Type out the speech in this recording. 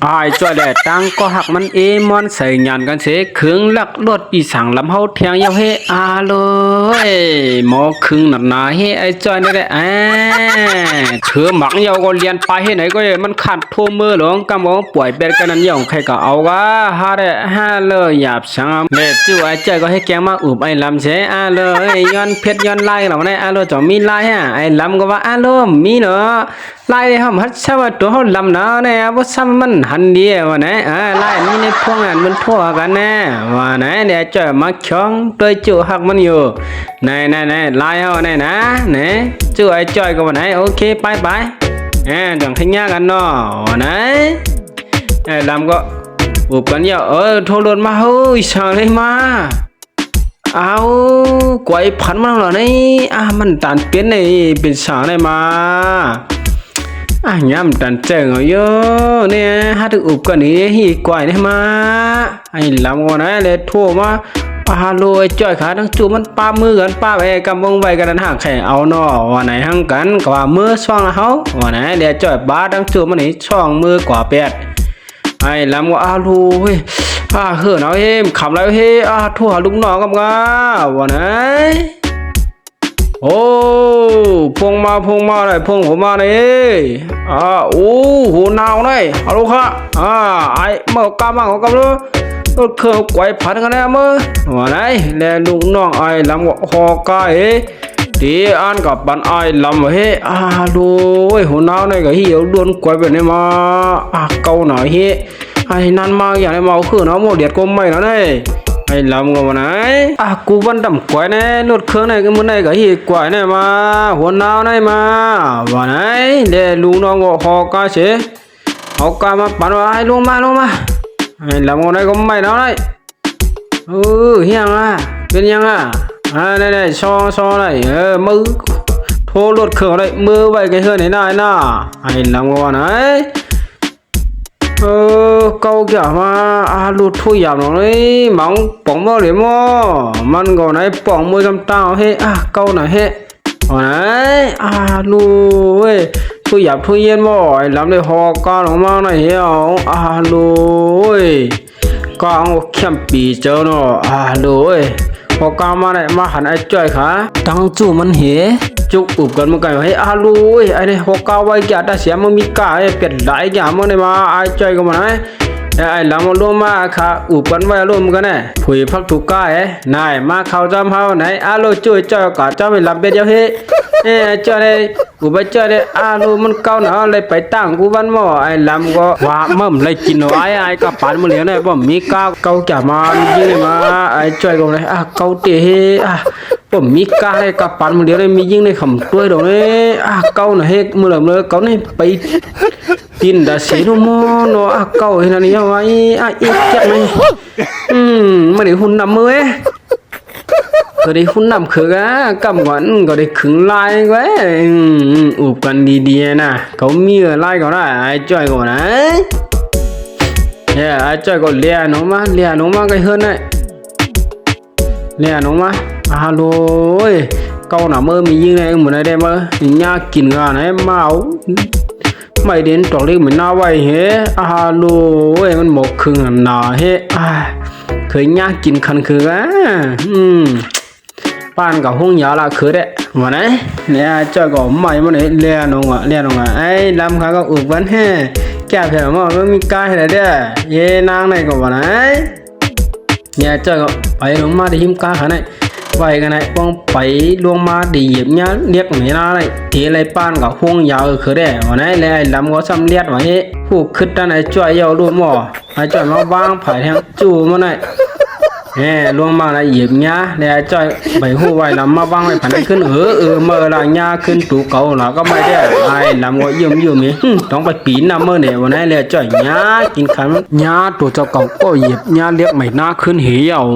ai cho để tăng có hạcมันเอมอนใส่งานกันเสขึงลักลวดปีสั่งลำเฮาเทียงยาวเฮเลยหมอขึงหนักหนาเฮไอ้จอยนี่แหละเถือหมักยาวก็เรียนไปเฮไหนก็มันขาดทั่วมือหลงกำมองป่วยเป็นกันนั้นยองใครก็เอาว่าฮาได้ฮาเลยหยาบช่างเด็ดจู่ไอ้จอยก็ให้แกงมาอุบไอ้ลำเสเลยย้อนเพชรย้อนไล่เราเนี่ยเลยจะมีไล่ฮะไอ้ลำก็ว่าเลยมีเนาะไล่เขาฮัดชาวตัวเขาลำเนาะเนี่ยว่าซ้ำมันหันเดียวว่าไหนไล่มีในพวกนั้นมันทั่วกันแน่ว่าไหนเดี๋ยวจะมาช่องตัวจู่หักมันอยู่ไหนไล่เขาไหนนะเนี่ยจู่ไอ้จอยก็ว่าไหนโอเคไปจังขยันกันเนาะว่าไหนไอ้ลำก็อุบกันเยอะโทรรถมาเฮ้ยสั่งเลยมาเอากวยพันมันเหรอเนี่ยมันตันเปลี่ยนในเป็นสาวได้มาย้ำตันเจ๋งเอาเยอะเนี่ยฮัดอุบกันนี่ฮีกวยเนี่ยมาไอ้ลำวันนั้นเลยทั่วมาโลไอ้จ้อยขาทั้งจูมันป้ามือกันป้าไปกำวงไว้กันนั่นห่างแข่งเอาเนาะวันไหนห่างกันก็ว่ามือช่องเขาวันไหนเดี๋ยวจ้อยบ้าทั้งจูมันนี่ช่องมือกว่าเป็ดไอ้ลำว่าโลเฮ้ยเหื่อเอาเฮ้ขำแล้วเฮ้ทั่วลุงน้องกับงาวันไหนโอ้พงมาเลยพงผมมาเลยโอ้โหหนาวเลยฮัลโหลค่ะไอ้เมื่อกำมาของกำรู้รถเครื่องไกวผัดกันแน่มื่อวันไหนแลลุงน้องไอ้ลำว่าหอกายดีอันกับบันไอ้ลำว่าเฮ้ดูหัวหนาวเลยก็เหี่ยวโดนไกวแบบนี้มาเกาหน่อยเฮ้ไอ้นั่นมาอย่างไรมาคือเนาะโมเดียดก็ไม่แล้วเนี่ยไอ้ลำก็วันไหนกูวันดำกวยเนี่ยรถเครื่องเนี่ยก็มันเนี่ยก็เหี่ยวกวยเนี่ยมาหัวหนาวเนี่ยมาวันไหนแลลุงน้องว่าหอกายเสียหอกายมาปั่นว่าให้ลงมาไอ้ลำคนไหนก็ไม่แล้วเลยเฮียงเป็นยังนี่ซอเลยมือโทรรถเครื่องเลยมือไว้cái hơi này nàyน่ะไอ้ลำคนไหนเกาเกี่ยวมาลูดทุยยาวหน่อยหมองป่องบ่เหลี่ยมมันก็ไหนป่องมือกำตาเฮ้เกาหน่อยเฮ้ไหนลูดทุยหยาบทุยเย็นบ่ไอ้ลำเลยหอกก้อนออกมาหน่อยเหี้ยวลูดก็เอาเข้มปีเจ้าเนาะลูดพอกามาเนี่ยมาหันไอ้จ้อยขาตั้งจู่มันเหจุกอุบกันมันกันให้ลูดไอ้เนี่ยพอกาไว้แก่ได้เสียมันมีกาไอ้เป็ดหลายอย่างมันเนี่ยมาไอ้จ้อยก็มาไหนไอ้ลำมันร่วมมาค่ะอุบกันไว้ร่วมกันเนี่ยผุยพักถูกกานายมาเข้าจำเฮาไหนลูดจ้อยก็จำไม่หลับเบ็ดเยอะเฮ้จ้อยเลยกูไปจ้อยเลยลูดมันเก่าหนาเลยไปตั้งกูวันหม้อไอ้ลำก็ว่ามั่มเลยกินไอ้ก็ปั่นมาเหลียวเนี่ยบ่มีกาเก่าแก่มายิงเลยมาไอ้จ้อยก็เลยเก่าเตะเฮ้ผมมีกาเลยกับปั่นมาเหลียวเลยมียิงในขำตัวดอกเลยเก่าหน่ะเฮ้มือเหลือเลยเก่านี่ไปตินดาเสียโนโมโนเก่าเห็นอันนี้เอาไว้อีกจังเลยไม่ได้หุ่นดำมือก็ได้หุ่นดำคือกำวันก็ได้ขึงลายไว้อุบกันดีๆนะเขามีลายก็ได้ไอ้จ้อยก็นะไอ้จ้อยก็เลี้ยน้องมาก็เฮือนได้เลี้ยน้องมาโลเก่าหนามือมียิงในเหมือนได้มาหญ้ากินกันไหนเมาไม่เด่นตอกเล็กเหมือนหน้าไว้เฮ้โลมันหมกครึ่งหนาเฮ้เคยหญ้ากินคันคือป้านกับห้องยาละคือเด้วันไหนเนี่ยเจ้าก็ใหม่มาเนี่ยเลี้ยน้องไอ้ลำขาก็อุบวันเฮ้แก่เพียงว่าไม่มีกายอะไรเด้เย่นางในก็วันไหนเนี่ยเจ้าก็ไปลงมาได้หิมกาขันไหนไปกันไหนป้องไปลงมาได้เหยียบเนี้ยเรียกไม่น่าเลยทีไรป้านกับห้องยาวคือเด้วันไหนเลยลำก็ซ้ำเลียดไว้ผู้ขึ้นด้านไหนจ่อยยาวรูดหม้อไอ้จ่อยมาบ้างผ่ายแทงจู่มาไหนลวงมาละเหยียบหญ้าแล้วจ้อยใบหูไว้ลำมาบ้างไว้ผ่านขึ้นเมื่อละหญ้าขึ้นตูเก่าละก็ไม่ได้ไอ้ลำก็ยืมต้องไปปีนน้ำเมื่อเนี่ยวันนั้นเลยจ้อยหญ้ากินขันหญ้าตัวเจ้าเก่าก็เหยียบหญ้าเรียกไม่น่าขึ้นเหี่ยว